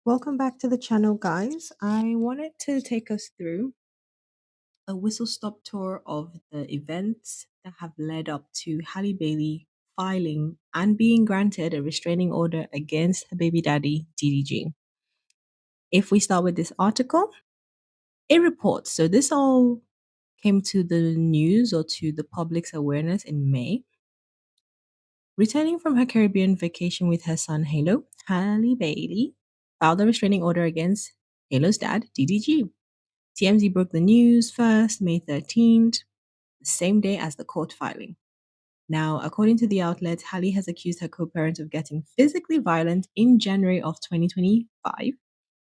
Welcome back to the channel, guys. I wanted to take us through a whistle stop tour of the events that have led up to Halle Bailey filing and being granted a restraining order against her baby daddy, DDG. If we start with this article, it reports so this all came to the news or to the public's awareness in May. Returning from her Caribbean vacation with her son Halo, Halle Bailey filed a restraining order against Halo's dad, DDG. TMZ broke the news first, May 13th, the same day as the court filing. Now, according to the outlet, Halle has accused her co parent of getting physically violent in January of 2025,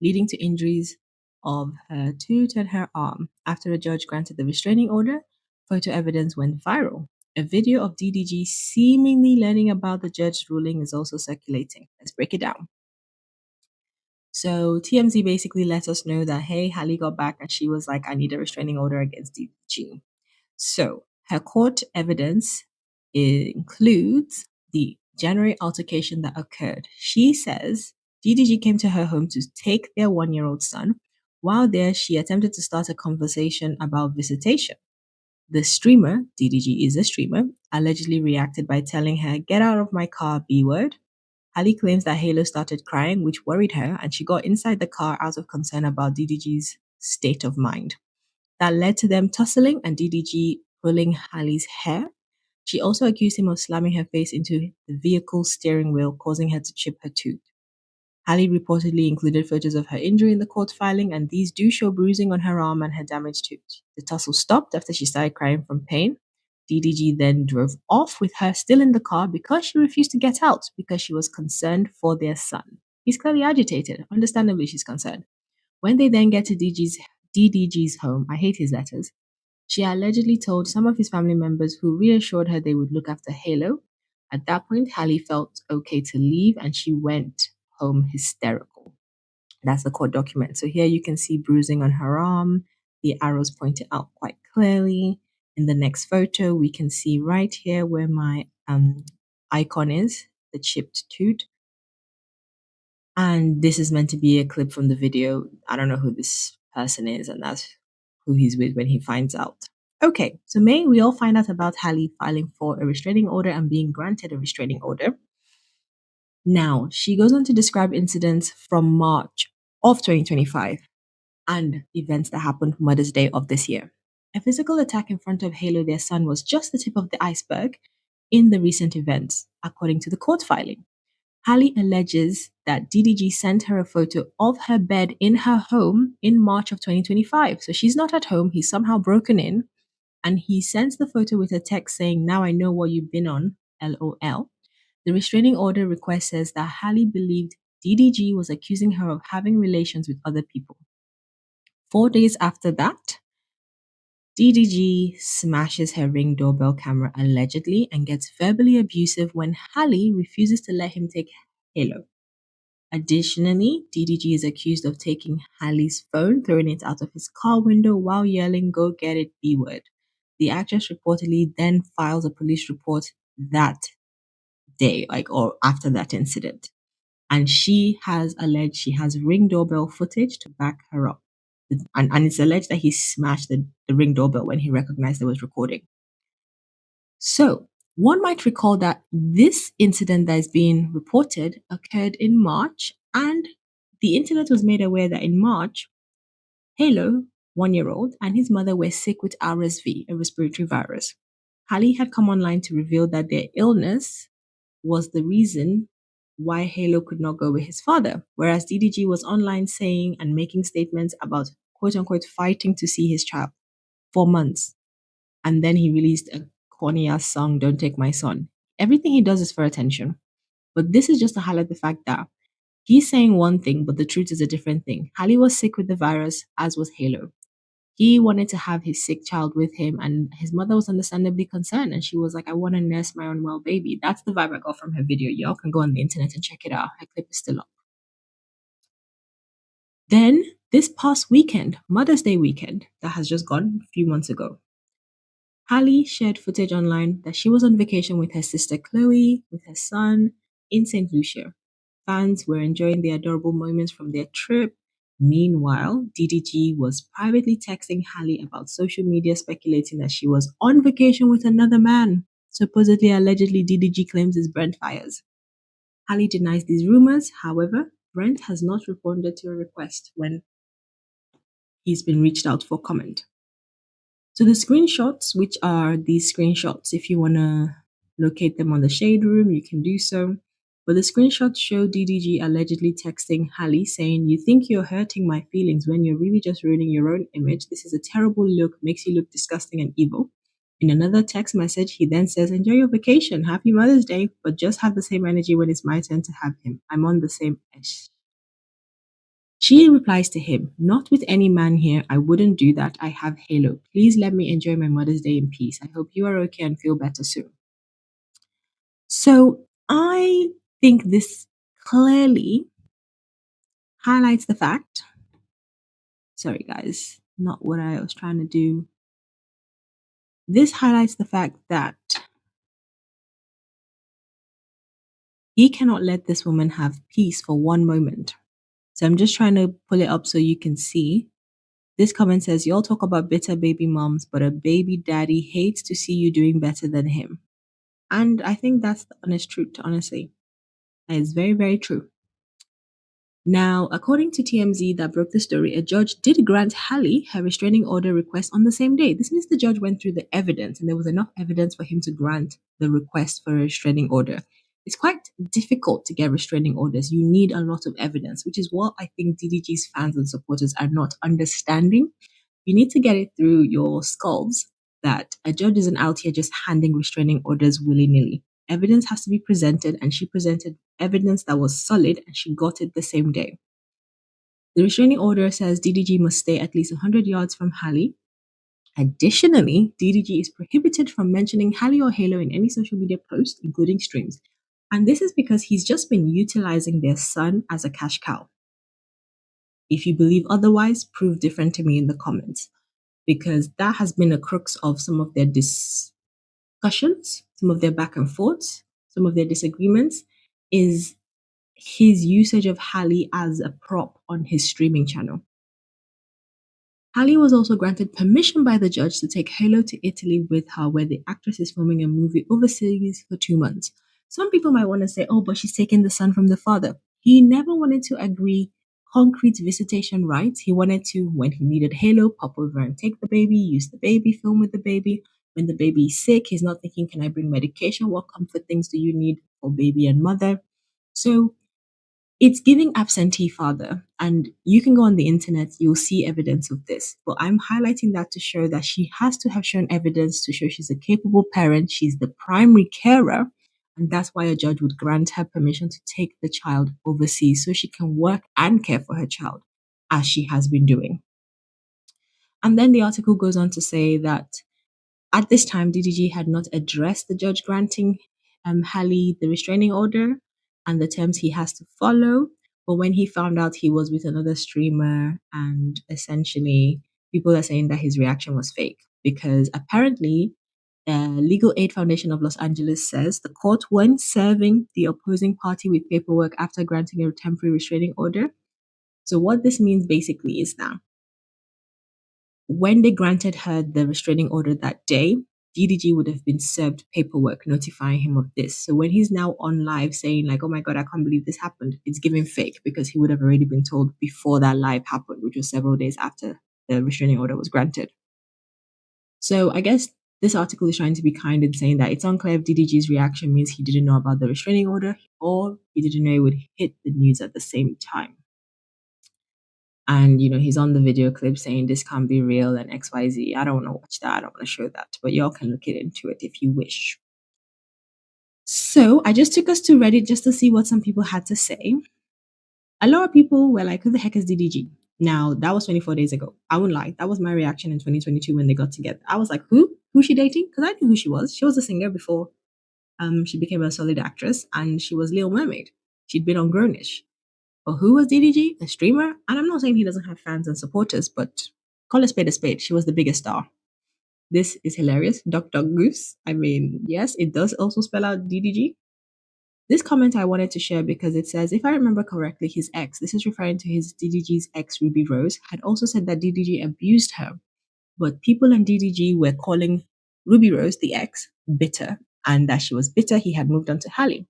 leading to injuries of her tooth and her arm. After a judge granted the restraining order, photo evidence went viral. A video of DDG seemingly learning about the judge's ruling is also circulating. Let's break it down. So TMZ basically let us know that, hey, Halle got back and she was like, I need a restraining order against DDG. So her court evidence includes the January altercation that occurred. She says DDG came to her home to take their 1-year-old son. While there, she attempted to start a conversation about visitation. The streamer, DDG is a streamer, allegedly reacted by telling her, get out of my car, B word. Halle claims that Halo started crying, which worried her, and she got inside the car out of concern about DDG's state of mind. That led to them tussling and DDG pulling Halle's hair. She also accused him of slamming her face into the vehicle's steering wheel, causing her to chip her tooth. Halle reportedly included photos of her injury in the court filing, and these do show bruising on her arm and her damaged tooth. The tussle stopped after she started crying from pain. DDG then drove off with her still in the car because she refused to get out because she was concerned for their son. He's clearly agitated. Understandably, she's concerned. When they then get to DDG's home, I hate his letters, she allegedly told some of his family members who reassured her they would look after Halo. At that point, Halle felt okay to leave and she went home hysterical. That's the court document. So here you can see bruising on her arm. The arrows pointed out quite clearly. In the next photo, we can see right here where my icon is, the chipped tooth. And this is meant to be a clip from the video. I don't know who this person is, and that's who he's with when he finds out. Okay, so May, we all find out about Halle filing for a restraining order and being granted a restraining order. Now, she goes on to describe incidents from March of 2025 and events that happened Mother's Day of this year. A physical attack in front of Halo, their son, was just the tip of the iceberg in the recent events, according to the court filing. Halle alleges that DDG sent her a photo of her bed in her home in March of 2025. So she's not at home. He's somehow broken in and he sends the photo with a text saying, now I know what you've been on, LOL. The restraining order request says that Halle believed DDG was accusing her of having relations with other people. 4 days after that, DDG smashes her Ring doorbell camera allegedly and gets verbally abusive when Halle refuses to let him take Halo. Additionally, DDG is accused of taking Halle's phone, throwing it out of his car window while yelling, go get it, B word. The actress reportedly then files a police report that day, or after that incident. And she has alleged she has Ring doorbell footage to back her up. And it's alleged that he smashed the Ring doorbell when he recognized there was recording. So one might recall that this incident that is being reported occurred in March, and the internet was made aware that in March, Halo, 1-year-old, and his mother were sick with RSV, a respiratory virus. Halle had come online to reveal that their illness was the reason why Halo could not go with his father, whereas DDG was online saying and making statements about quote unquote fighting to see his child for months. And then he released a corny ass song, Don't Take My Son. Everything he does is for attention. But this is just to highlight the fact that he's saying one thing, but the truth is a different thing. Halle was sick with the virus, as was Halo. He wanted to have his sick child with him, and his mother was understandably concerned. And she was like, I want to nurse my unwell baby. That's the vibe I got from her video. Y'all can go on the internet and check it out. Her clip is still up. Then, this past weekend, Mother's Day weekend, that has just gone a few months ago, Halle shared footage online that she was on vacation with her sister Chloe, with her son, in St. Lucia. Fans were enjoying the adorable moments from their trip. Meanwhile, DDG was privately texting Halle about social media, speculating that she was on vacation with another man. Supposedly, allegedly, DDG claims it's Brent Fires. Halle denies these rumors. However, Brent has not responded to a request when he's been reached out for comment. So the screenshots, which are these screenshots, if you want to locate them on the shade room, you can do so. But the screenshots show DDG allegedly texting Halle saying, "You think you're hurting my feelings when you're really just ruining your own image. This is a terrible look, makes you look disgusting and evil." In another text message, he then says, "Enjoy your vacation, happy Mother's Day, but just have the same energy when it's my turn to have him. I'm on the same ish." She replies to him, "Not with any man here. I wouldn't do that. I have Halo. Please let me enjoy my Mother's Day in peace. I hope you are okay and feel better soon." So I think this clearly highlights the fact, sorry guys, not what I was trying to do. This highlights the fact that he cannot let this woman have peace for one moment. So I'm just trying to pull it up so you can see. This comment says, "Y'all talk about bitter baby moms, but a baby daddy hates to see you doing better than him." And I think that's the honest truth, honestly. It's very, very true. Now, according to TMZ that broke the story, a judge did grant Halle her restraining order request on the same day. This means the judge went through the evidence and there was enough evidence for him to grant the request for a restraining order. It's quite difficult to get restraining orders. You need a lot of evidence, which is what I think DDG's fans and supporters are not understanding. You need to get it through your skulls that a judge isn't out here just handing restraining orders willy nilly. Evidence has to be presented, and she presented evidence that was solid, and she got it the same day. The restraining order says DDG must stay at least 100 yards from Halle. Additionally, DDG is prohibited from mentioning Halle or Halo in any social media post, including streams. And this is because he's just been utilizing their son as a cash cow. If you believe otherwise, prove different to me in the comments, because that has been a crux of some of their discussions, some of their back and forths, some of their disagreements, is his usage of Halle as a prop on his streaming channel. Halle was also granted permission by the judge to take Halo to Italy with her, where the actress is filming a movie overseas for 2 months. Some people might want to say, "Oh, but she's taking the son from the father." He never wanted to agree concrete visitation rights. He wanted to, when he needed Halo, pop over and take the baby, use the baby, film with the baby. When the baby is sick, he's not thinking, "Can I bring medication? What comfort things do you need for baby and mother?" So it's giving absentee father, and you can go on the internet, you'll see evidence of this. But I'm highlighting that to show that she has to have shown evidence to show she's a capable parent, she's the primary carer, and that's why a judge would grant her permission to take the child overseas so she can work and care for her child, as she has been doing. And then the article goes on to say that at this time, DDG had not addressed the judge granting Halle the restraining order and the terms he has to follow. But when he found out he was with another streamer, and essentially people are saying that his reaction was fake, because apparently Legal Aid Foundation of Los Angeles says the court, when serving the opposing party with paperwork after granting a temporary restraining order. So what this means basically is that when they granted her the restraining order that day, DDG would have been served paperwork notifying him of this. So when he's now on live saying like, "Oh my God, I can't believe this happened," it's giving fake, because he would have already been told before that live happened, which was several days after the restraining order was granted. So I guess this article is trying to be kind in saying that it's unclear if DDG's reaction means he didn't know about the restraining order or he didn't know it would hit the news at the same time. And, he's on the video clip saying this can't be real and XYZ. I don't want to watch that. I don't want to show that. But y'all can look into it if you wish. So I just took us to Reddit just to see what some people had to say. A lot of people were like, "Who the heck is DDG?" Now, that was 24 days ago. I won't lie. That was my reaction in 2022 when they got together. I was like, who? Who's she dating? Because I knew who she was. She was a singer before she became a solid actress. And she was Little Mermaid. She'd been on Grownish. But who was DDG? A streamer? And I'm not saying he doesn't have fans and supporters, but call a spade a spade. She was the biggest star. This is hilarious. Duck Duck Goose. I mean, yes, it does also spell out DDG. This comment I wanted to share because it says, if I remember correctly, his ex, this is referring to his DDG's ex, Ruby Rose, had also said that DDG abused her. But people in DDG were calling Ruby Rose, the ex, bitter, and that she was bitter he had moved on to Halle.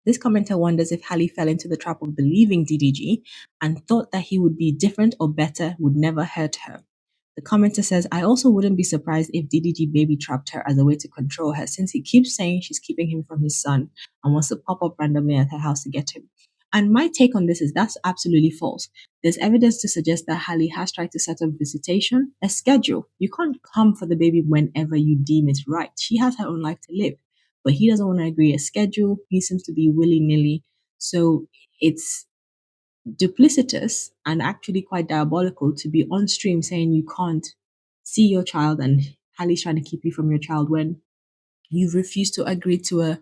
This commenter wonders if Halle fell into the trap of believing DDG and thought that he would be different or better, would never hurt her. The commenter says, I also wouldn't be surprised if DDG baby trapped her as a way to control her, since he keeps saying she's keeping him from his son and wants to pop up randomly at her house to get him. And my take on this is that's absolutely false. There's evidence to suggest that Halle has tried to set up visitation, a schedule. You can't come for the baby whenever you deem is right. She has her own life to live, but he doesn't want to agree a schedule. He seems to be willy nilly. So it's duplicitous and actually quite diabolical to be on stream saying you can't see your child and Hallie's trying to keep you from your child when you've refused to agree to a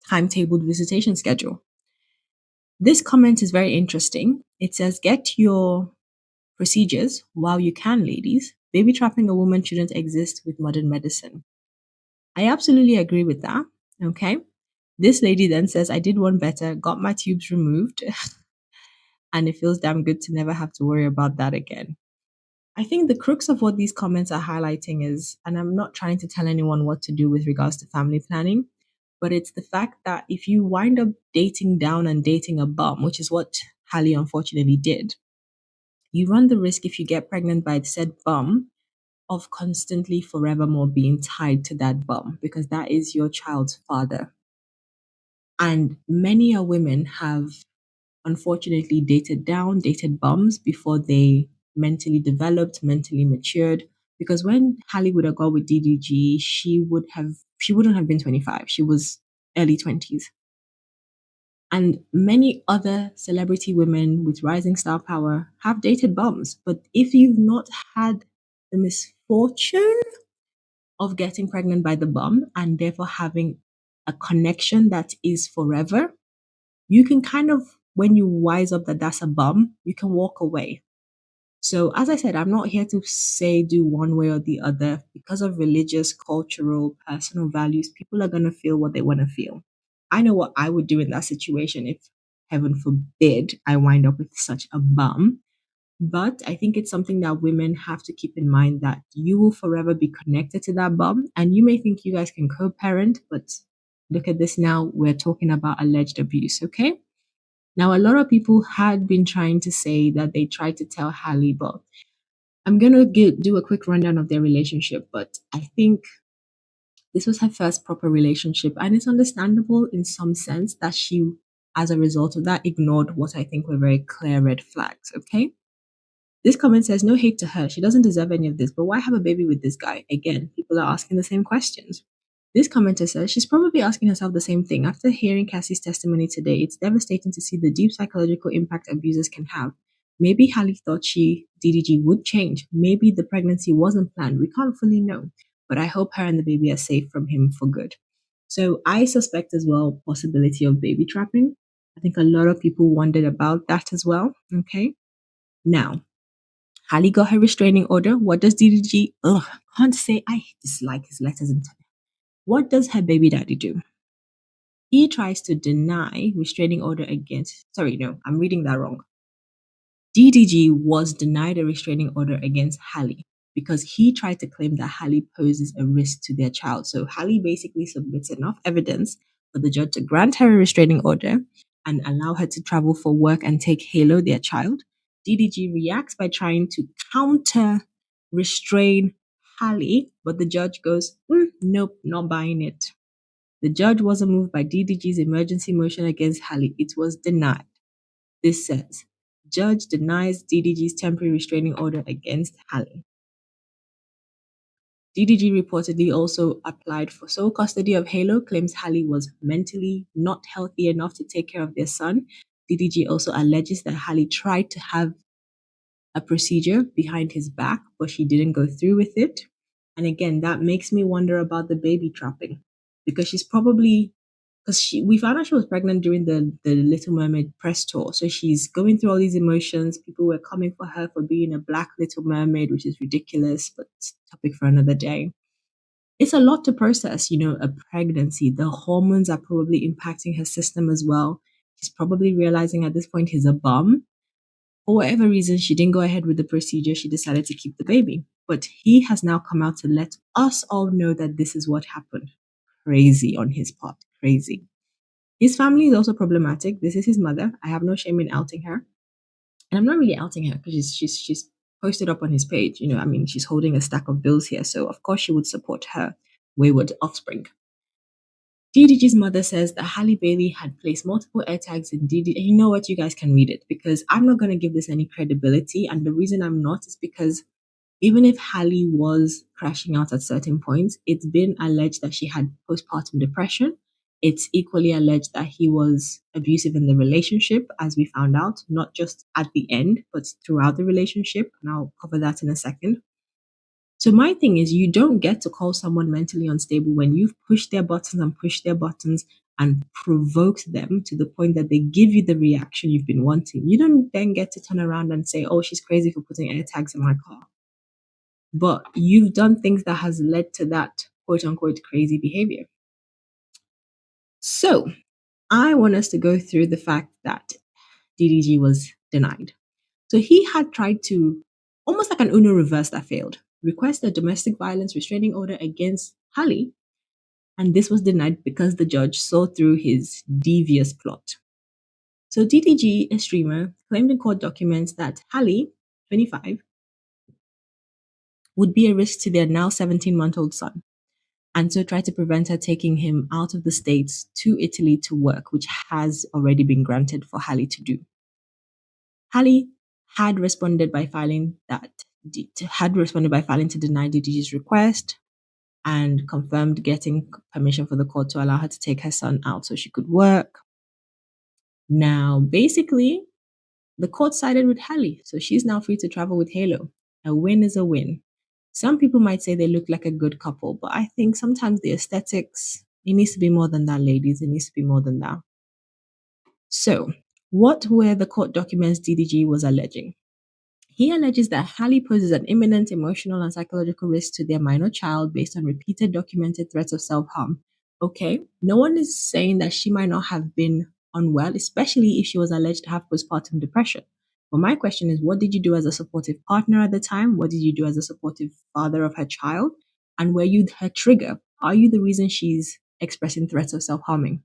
timetabled visitation schedule. This comment is very interesting. It says, get your procedures while you can, ladies. Baby trapping a woman shouldn't exist with modern medicine. I absolutely agree with that. Okay. This lady then says, I did one better, got my tubes removed, and it feels damn good to never have to worry about that again. I think the crux of what these comments are highlighting is, and I'm not trying to tell anyone what to do with regards to family planning, but it's the fact that if you wind up dating down and dating a bum, which is what Halle unfortunately did, you run the risk if you get pregnant by said bum of constantly forevermore being tied to that bum because that is your child's father. And many a women have unfortunately dated down, dated bums before they mentally developed, mentally matured. Because when Halle would have gone with DDG, she wouldn't have been 25. She was early 20s. And many other celebrity women with rising star power have dated bums. But if you've not had the misfortune of getting pregnant by the bum and therefore having a connection that is forever, you can kind of, when you wise up that that's a bum, you can walk away. So, as I said, I'm not here to say do one way or the other. Because of religious, cultural, personal values, people are going to feel what they want to feel. I know what I would do in that situation if, heaven forbid, I wind up with such a bum. But I think it's something that women have to keep in mind that you will forever be connected to that bum. And you may think you guys can co parent, but look at this now. We're talking about alleged abuse, okay? Now, a lot of people had been trying to say that they tried to tell Halle, but I'm going to do a quick rundown of their relationship. But I think this was her first proper relationship. And it's understandable in some sense that she, as a result of that, ignored what I think were very clear red flags, okay? This comment says, no hate to her. She doesn't deserve any of this, but why have a baby with this guy? Again, people are asking the same questions. This commenter says she's probably asking herself the same thing. After hearing Cassie's testimony today, it's devastating to see the deep psychological impact abusers can have. Maybe Halle thought DDG, would change. Maybe the pregnancy wasn't planned. We can't fully know. But I hope her and the baby are safe from him for good. So I suspect as well possibility of baby trapping. I think a lot of people wondered about that as well. Okay. Now, Halle got her restraining order. What does DDG? Ugh, can't say I dislike his letters and what does her baby daddy do? He tries to deny restraining order against. Sorry, no, I'm reading that wrong. DDG was denied a restraining order against Halle because he tried to claim that Halle poses a risk to their child. So Halle basically submits enough evidence for the judge to grant her a restraining order and allow her to travel for work and take Halo, their child. DDG reacts by trying to counter restrain Halle, but the judge goes, nope, not buying it. The judge wasn't moved by DDG's emergency motion against Halle. It was denied. This says, judge denies DDG's temporary restraining order against Halle. DDG reportedly also applied for sole custody of Halo, claims Halle was mentally not healthy enough to take care of their son. DDG also alleges that Halle tried to have a procedure behind his back, but she didn't go through with it. And again, that makes me wonder about the baby trapping because she's probably because we found out she was pregnant during the Little Mermaid press tour. So she's going through all these emotions. People were coming for her for being a black Little Mermaid, which is ridiculous, but topic for another day. It's a lot to process, a pregnancy. The hormones are probably impacting her system as well. She's probably realizing at this point he's a bum. For whatever reason, she didn't go ahead with the procedure. She decided to keep the baby. But he has now come out to let us all know that this is what happened. Crazy on his part. Crazy. His family is also problematic. This is his mother. I have no shame in outing her. And I'm not really outing her because she's posted up on his page. I mean, she's holding a stack of bills here. So of course she would support her wayward offspring. DDG's mother says that Halle Bailey had placed multiple air tags in DD. And you know what? You guys can read it because I'm not going to give this any credibility. And the reason I'm not is because even if Halle was crashing out at certain points, it's been alleged that she had postpartum depression. It's equally alleged that he was abusive in the relationship, as we found out, not just at the end, but throughout the relationship. And I'll cover that in a second. So my thing is, you don't get to call someone mentally unstable when you've pushed their buttons and pushed their buttons and provoked them to the point that they give you the reaction you've been wanting. You don't then get to turn around and say, oh, she's crazy for putting air tags in my car. But you've done things that has led to that quote unquote crazy behavior. So I want us to go through the fact that DDG was denied. So he had tried to, almost like an Uno reverse that failed, request a domestic violence restraining order against Halle, and this was denied because the judge saw through his devious plot. So DDG, a streamer, claimed in court documents that Halle, 25, would be a risk to their now 17-month-old son, and so tried to prevent her taking him out of the States to Italy to work, which has already been granted for Halle to do. Halle had responded by filing to deny DDG's request and confirmed getting permission for the court to allow her to take her son out so she could work. Now, basically, the court sided with Halle, so she's now free to travel with Halo. A win is a win. Some people might say they look like a good couple, but I think sometimes the aesthetics, it needs to be more than that, ladies. It needs to be more than that. So, what were the court documents DDG was alleging? He alleges that Halle poses an imminent emotional and psychological risk to their minor child based on repeated documented threats of self-harm. Okay, no one is saying that she might not have been unwell, especially if she was alleged to have postpartum depression. But my question is, what did you do as a supportive partner at the time? What did you do as a supportive father of her child? And were you her trigger? Are you the reason she's expressing threats of self-harming?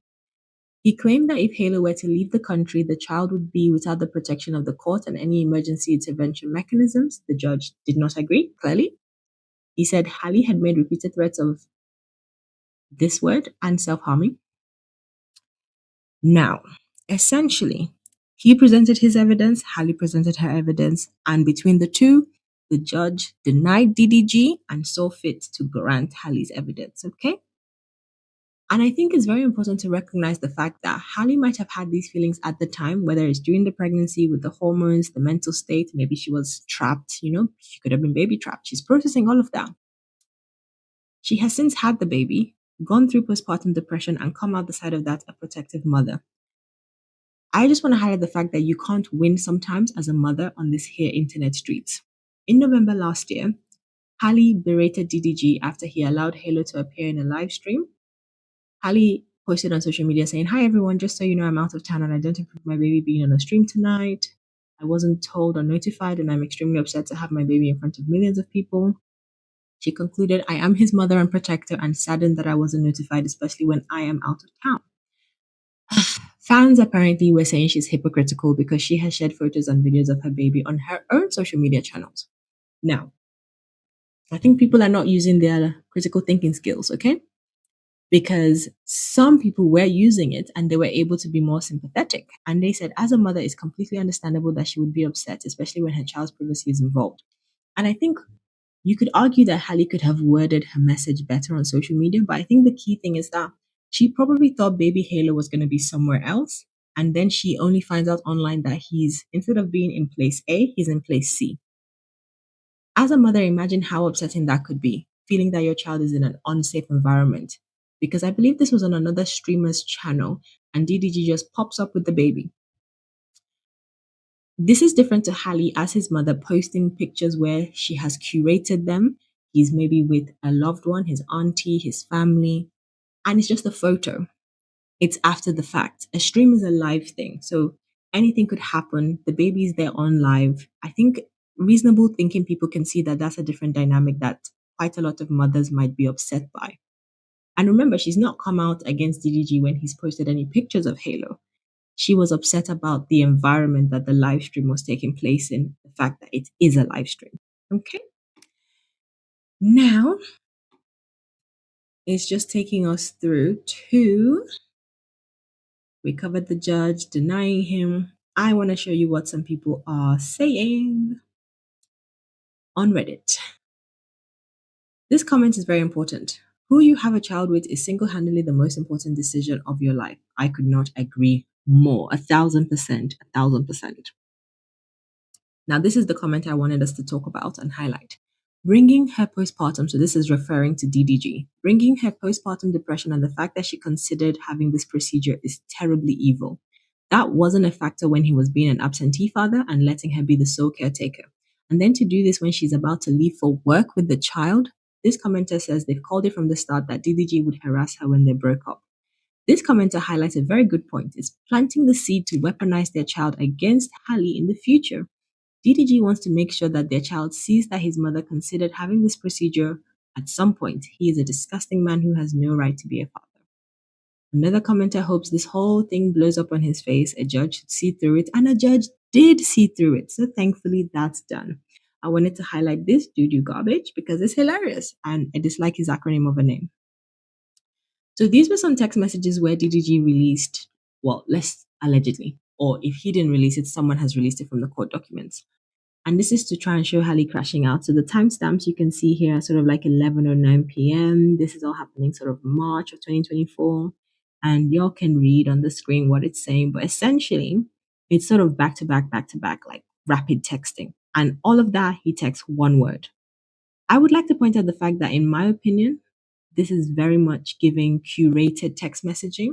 He claimed that if Halo were to leave the country, the child would be without the protection of the court and any emergency intervention mechanisms. The judge did not agree, clearly. He said Halle had made repeated threats of this word and self-harming. Now, essentially, he presented his evidence, Halle presented her evidence, and between the two, the judge denied DDG and saw fit to grant Halle's evidence, okay? And I think it's very important to recognize the fact that Halle might have had these feelings at the time, whether it's during the pregnancy with the hormones, the mental state, maybe she was trapped, she could have been baby trapped. She's processing all of that. She has since had the baby, gone through postpartum depression, and come out the side of that a protective mother. I just want to highlight the fact that you can't win sometimes as a mother on this here internet streets. In November last year, Halle berated DDG after he allowed Halo to appear in a live stream. Halle posted on social media saying, "Hi everyone, just so you know, I'm out of town and I don't approve my baby being on a stream tonight. I wasn't told or notified and I'm extremely upset to have my baby in front of millions of people." She concluded, "I am his mother and protector and saddened that I wasn't notified, especially when I am out of town." Fans apparently were saying she's hypocritical because she has shared photos and videos of her baby on her own social media channels. Now, I think people are not using their critical thinking skills, okay? Because some people were using it and they were able to be more sympathetic. And they said, as a mother, it's completely understandable that she would be upset, especially when her child's privacy is involved. And I think you could argue that Halle could have worded her message better on social media, but I think the key thing is that she probably thought baby Halo was going to be somewhere else. And then she only finds out online that he's, instead of being in place A, he's in place C. As a mother, imagine how upsetting that could be, feeling that your child is in an unsafe environment. Because I believe this was on another streamer's channel, and DDG just pops up with the baby. This is different to Halle as his mother posting pictures where she has curated them. He's maybe with a loved one, his auntie, his family, and it's just a photo. It's after the fact. A stream is a live thing. So anything could happen. The baby's there on live. I think reasonable thinking people can see that that's a different dynamic that quite a lot of mothers might be upset by. And remember, she's not come out against DDG when he's posted any pictures of Halo. She was upset about the environment that the live stream was taking place in, the fact that it is a live stream. Okay. Now it's just taking us through to, we covered the judge denying him. I want to show you what some people are saying on Reddit. This comment is very important. Who you have a child with is single handedly the most important decision of your life. I could not agree more. 1,000%. 1,000%. Now, this is the comment I wanted us to talk about and highlight. Bringing her postpartum, so this is referring to DDG, bringing her postpartum depression and the fact that she considered having this procedure is terribly evil. That wasn't a factor when he was being an absentee father and letting her be the sole caretaker. And then to do this when she's about to leave for work with the child, this commenter says they've called it from the start that DDG would harass her when they broke up. This commenter highlights a very good point. It's planting the seed to weaponize their child against Halle in the future. DDG wants to make sure that their child sees that his mother considered having this procedure at some point. He is a disgusting man who has no right to be a father. Another commenter hopes this whole thing blows up on his face. A judge should see through it, and a judge did see through it. So thankfully, that's done. I wanted to highlight this doo-doo garbage because it's hilarious and I dislike his acronym of a name. So these were some text messages where DDG released, well, less allegedly, or if he didn't release it, someone has released it from the court documents. And this is to try and show Halle crashing out. So the timestamps you can see here are sort of like 11:09 p.m. This is all happening sort of March of 2024. And y'all can read on the screen what it's saying. But essentially, it's sort of back to back, like rapid texting. And all of that, he texts one word. I would like to point out the fact that, in my opinion, this is very much giving curated text messaging.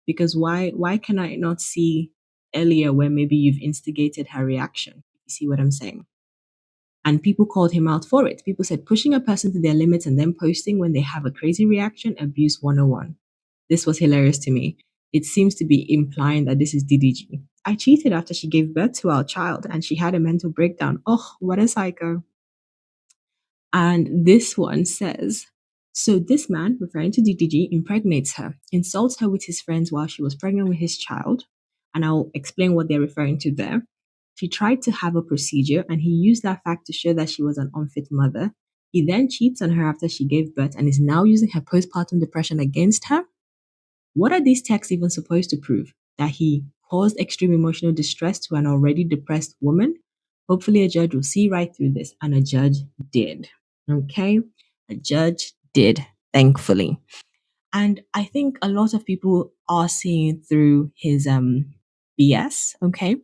Because why can I not see earlier where maybe you've instigated her reaction? You see what I'm saying? And people called him out for it. People said pushing a person to their limits and then posting when they have a crazy reaction, abuse 101. This was hilarious to me. It seems to be implying that this is DDG. I cheated after she gave birth to our child and she had a mental breakdown. Oh, what a psycho. And this one says, so this man, referring to DDG, impregnates her, insults her with his friends while she was pregnant with his child. And I'll explain what they're referring to there. She tried to have a procedure and he used that fact to show that she was an unfit mother. He then cheats on her after she gave birth and is now using her postpartum depression against her. What are these texts even supposed to prove? That he caused extreme emotional distress to an already depressed woman? Hopefully, a judge will see right through this, and a judge did. Okay? A judge did, thankfully. And I think a lot of people are seeing through his BS, okay?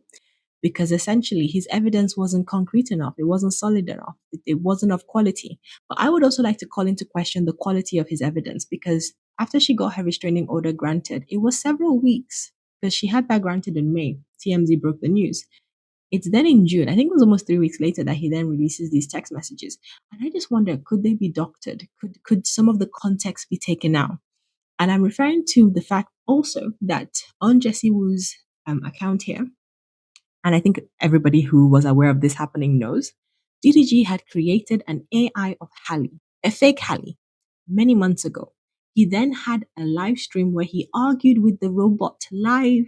Because essentially his evidence wasn't concrete enough, it wasn't solid enough, it wasn't of quality. But I would also like to call into question the quality of his evidence because after she got her restraining order granted, it was several weeks because she had that granted in May. TMZ broke the news. It's then in June, I think it was almost 3 weeks later, that he then releases these text messages. And I just wonder, could they be doctored? Could some of the context be taken out? And I'm referring to the fact also that on Jessie Woo's account here, and I think everybody who was aware of this happening knows, DDG had created an AI of Halle, a fake Halle, many months ago. He then had a live stream where he argued with the robot live.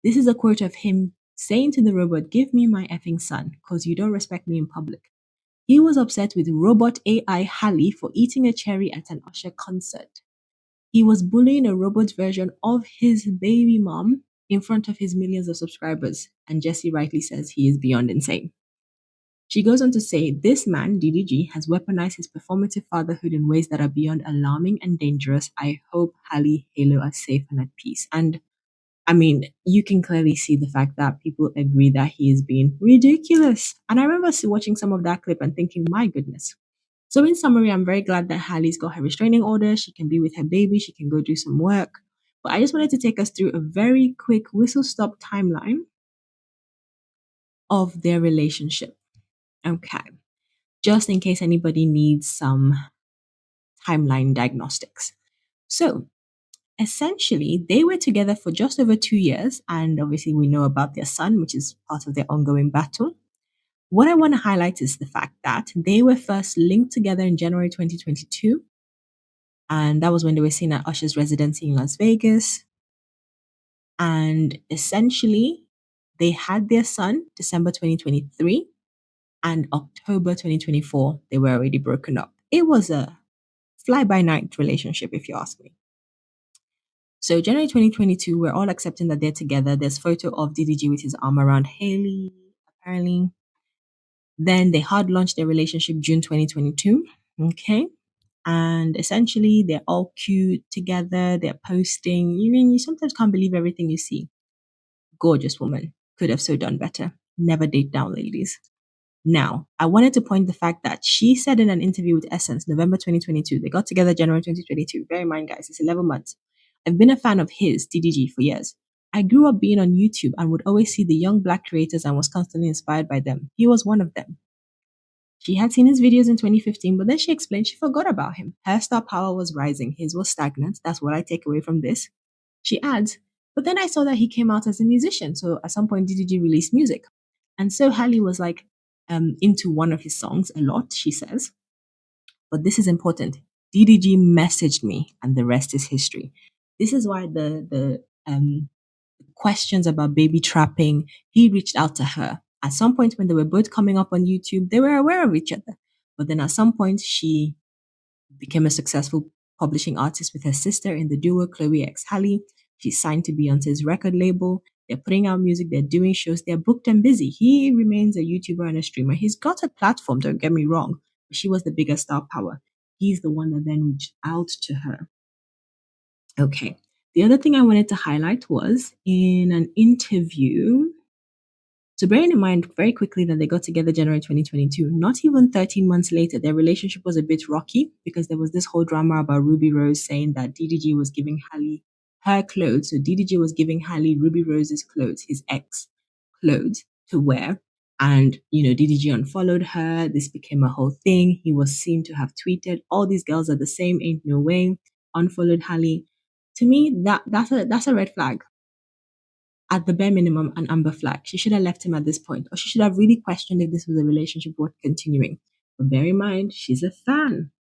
This is a quote of him saying to the robot, "Give me my effing son, because you don't respect me in public." He was upset with robot AI Halle for eating a cherry at an Usher concert. He was bullying a robot version of his baby mom in front of his millions of subscribers, and Jessie rightly says he is beyond insane. She goes on to say, this man, DDG, has weaponized his performative fatherhood in ways that are beyond alarming and dangerous. I hope Halle Halo are safe and at peace. And I mean, you can clearly see the fact that people agree that he is being ridiculous. And I remember watching some of that clip and thinking, my goodness. So in summary, I'm very glad that Halle's got her restraining order. She can be with her baby. She can go do some work. But I just wanted to take us through a very quick whistle-stop timeline of their relationship. Okay. just in case anybody needs some timeline diagnostics. So, essentially, they were together for just over 2 years, and obviously, we know about their son, which is part of their ongoing battle. What I want to highlight is the fact that they were first linked together in January 2022, and that was when they were seen at Usher's residency in Las Vegas. And essentially, they had their son December 2023, and October 2024, they were already broken up. It was a fly by night relationship, if you ask me. So January 2022, we're all accepting that they're together. There's photo of DDG with his arm around Haley, apparently. Then they hard launched their relationship June 2022. Okay. And essentially they're all cute together. They're posting. You mean you sometimes can't believe everything you see. Gorgeous woman. Could have so done better. Never date down, ladies. Now, I wanted to point the fact that she said in an interview with Essence, November 2022, they got together January 2022. Bear in mind, guys, it's 11 months. I've been a fan of his, DDG, for years. I grew up being on YouTube and would always see the young black creators and was constantly inspired by them. He was one of them. She had seen his videos in 2015, but then she explained she forgot about him. Her star power was rising, his was stagnant. That's what I take away from this. She adds, but then I saw that he came out as a musician. So at some point, DDG released music. And so Halle was like into one of his songs a lot, she says. But this is important. DDG messaged me, and the rest is history. This is why the questions about baby trapping, he reached out to her. At some point, when they were both coming up on YouTube, they were aware of each other. But then at some point, she became a successful publishing artist with her sister in the duo Chloe X Halle. She's signed to Beyonce's record label. They're putting out music, they're doing shows, they're booked and busy. He remains a YouTuber and a streamer. He's got a platform, don't get me wrong, but she was the bigger star power. He's the one that then reached out to her. Okay. The other thing I wanted to highlight was in an interview. So bearing in mind very quickly that they got together January 2022, not even 13 months later, their relationship was a bit rocky because there was this whole drama about Ruby Rose saying that DDG was giving Halle her clothes. So DDG was giving Halle Ruby Rose's clothes, his ex clothes to wear. And, DDG unfollowed her. This became a whole thing. He was seen to have tweeted, all these girls are the same, ain't no way, unfollowed Halle. To me, that's a red flag. At the bare minimum, an amber flag. She should have left him at this point, or she should have really questioned if this was a relationship worth continuing. But bear in mind, she's a fan,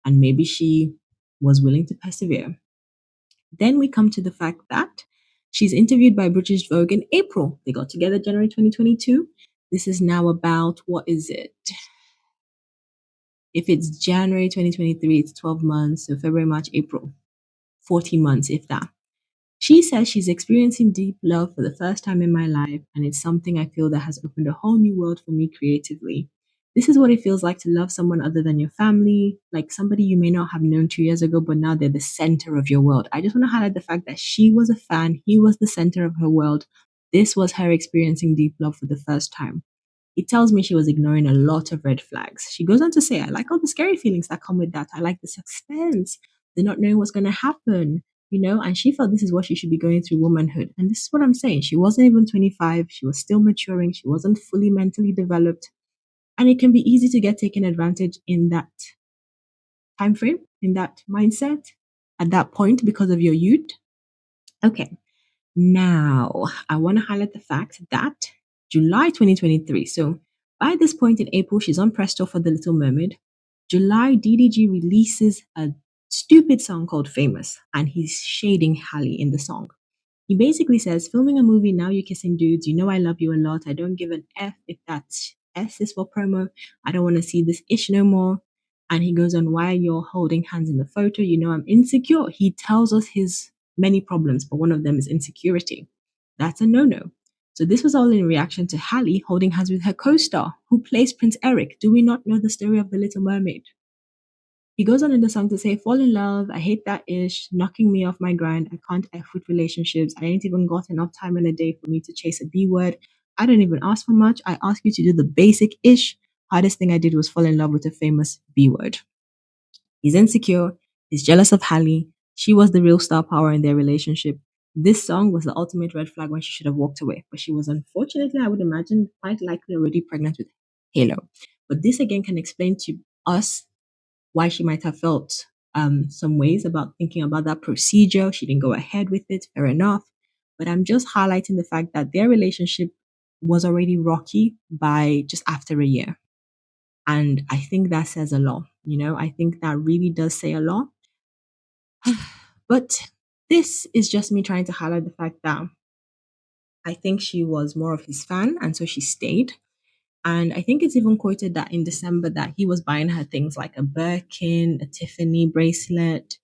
and maybe she was willing to persevere. Then we come to the fact that she's interviewed by British Vogue in April. They got together January 2022. This is now about, what is it? If it's January 2023, it's 12 months. So February, March, April, 14 months, if that. She says she's experiencing deep love for the first time in my life, and it's something I feel that has opened a whole new world for me creatively. This is what it feels like to love someone other than your family, like somebody you may not have known 2 years ago, but now they're the center of your world. I just want to highlight the fact that she was a fan, he was the center of her world. This was her experiencing deep love for the first time. It tells me she was ignoring a lot of red flags. She goes on to say, I like all the scary feelings that come with that. I like the suspense, the not knowing what's going to happen, and she felt this is what she should be going through womanhood. And this is what I'm saying. She wasn't even 25. She was still maturing. She wasn't fully mentally developed. And it can be easy to get taken advantage in that time frame, in that mindset, at that point because of your youth. Okay. Now, I want to highlight the fact that July 2023, so by this point in April, she's on press tour for The Little Mermaid. July, DDG releases a stupid song called Famous, and he's shading Halle in the song. He basically says, filming a movie, now you're kissing dudes, I love you a lot, I don't give an F if that's S is for promo, I don't want to see this ish no more. And he goes on, why are you all holding hands in the photo? I'm insecure. He tells us his many problems, but one of them is insecurity. That's a no-no. So this was all in reaction to Halle holding hands with her co-star, who plays Prince Eric. Do we not know the story of The Little Mermaid? He goes on in the song to say, fall in love, I hate that ish, knocking me off my grind, I can't F with relationships, I ain't even got enough time in a day for me to chase a B word, I don't even ask for much, I ask you to do the basic ish, hardest thing I did was fall in love with a famous B word. He's insecure, he's jealous of Halle, she was the real star power in their relationship. This song was the ultimate red flag when she should have walked away, but she was unfortunately, I would imagine, quite likely already pregnant with Halo. But this again can explain to us why she might have felt some ways about thinking about that procedure. She didn't go ahead with it, fair enough. But I'm just highlighting the fact that their relationship was already rocky by just after a year. And I think that says a lot. I think that really does say a lot. But this is just me trying to highlight the fact that I think she was more of his fan, and so she stayed. And I think it's even quoted that in December that he was buying her things like a Birkin, a Tiffany bracelet,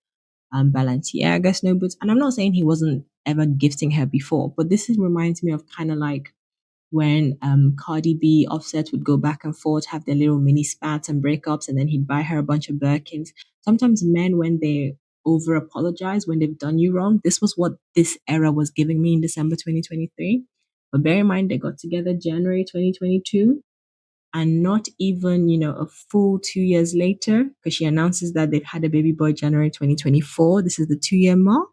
Balenciaga snow boots. And I'm not saying he wasn't ever gifting her before, but reminds me of kind of like when Cardi B, Offset would go back and forth, have their little mini spats and breakups, and then he'd buy her a bunch of Birkins. Sometimes men, when they over apologize when they've done you wrong, this was what this era was giving me in December 2023. But bear in mind, they got together January 2022, and not even, a full 2 years later, because she announces that they've had a baby boy January 2024. This is the 2 year mark,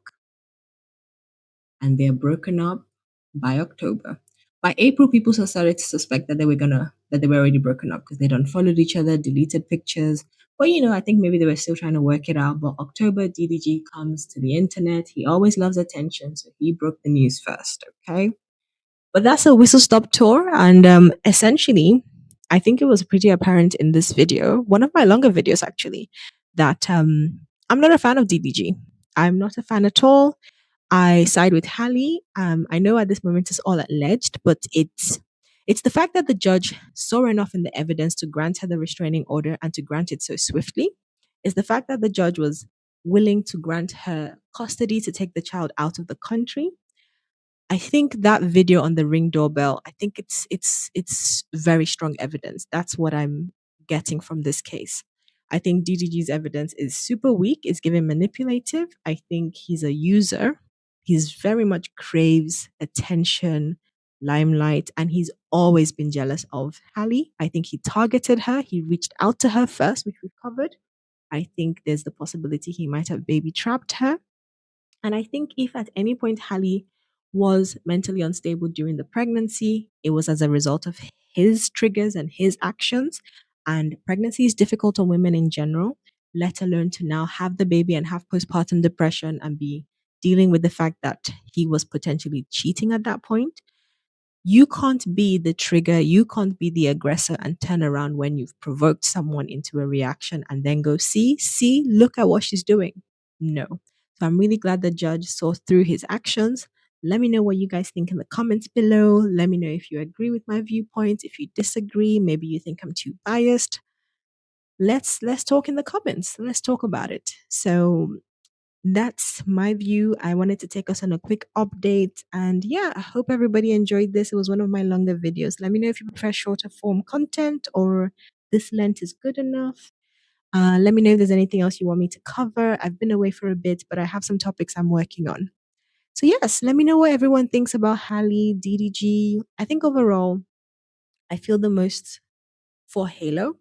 and they're broken up by October. By April, people still started to suspect that they were already broken up because they'd unfollowed each other, deleted pictures. But I think maybe they were still trying to work it out. But October, DDG comes to the internet. He always loves attention, so he broke the news first. Okay, but that's a whistle stop tour, and essentially, I think it was pretty apparent in this video, one of my longer videos actually, that I'm not a fan of DDG. I'm not a fan at all. I side with Halle. I know at this moment it's all alleged, but it's the fact that the judge saw enough in the evidence to grant her the restraining order and to grant it so swiftly. It's the fact that the judge was willing to grant her custody to take the child out of the country. I think that video on the Ring doorbell, I think it's very strong evidence. That's what I'm getting from this case. I think DDG's evidence is super weak, it's given manipulative. I think he's a user. He's very much craves attention, limelight, and he's always been jealous of Halle. I think he targeted her. He reached out to her first, which we've covered. I think there's the possibility he might have baby trapped her. And I think if at any point Halle was mentally unstable during the pregnancy, it was as a result of his triggers and his actions. And pregnancy is difficult on women in general, let alone to now have the baby and have postpartum depression and be dealing with the fact that he was potentially cheating at that point. You can't be the trigger, you can't be the aggressor and turn around when you've provoked someone into a reaction and then go, see, look at what she's doing. No. So I'm really glad the judge saw through his actions. Let me know what you guys think in the comments below. Let me know if you agree with my viewpoint, if you disagree, maybe you think I'm too biased. Let's talk in the comments. Let's talk about it. So that's my view. I wanted to take us on a quick update. And yeah, I hope everybody enjoyed this. It was one of my longer videos. Let me know if you prefer shorter form content or this length is good enough. Let me know if there's anything else you want me to cover. I've been away for a bit, but I have some topics I'm working on. So yes, let me know what everyone thinks about Halle, DDG. I think overall, I feel the most for Halo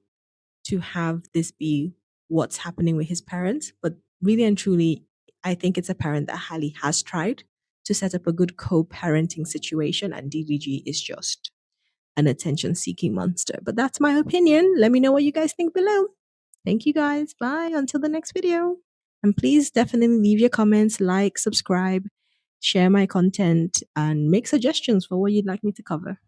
to have this be what's happening with his parents. But really and truly, I think it's apparent that Halle has tried to set up a good co parenting situation, and DDG is just an attention seeking monster. But that's my opinion. Let me know what you guys think below. Thank you guys. Bye. Until the next video. And please definitely leave your comments, like, subscribe, share my content, and make suggestions for what you'd like me to cover.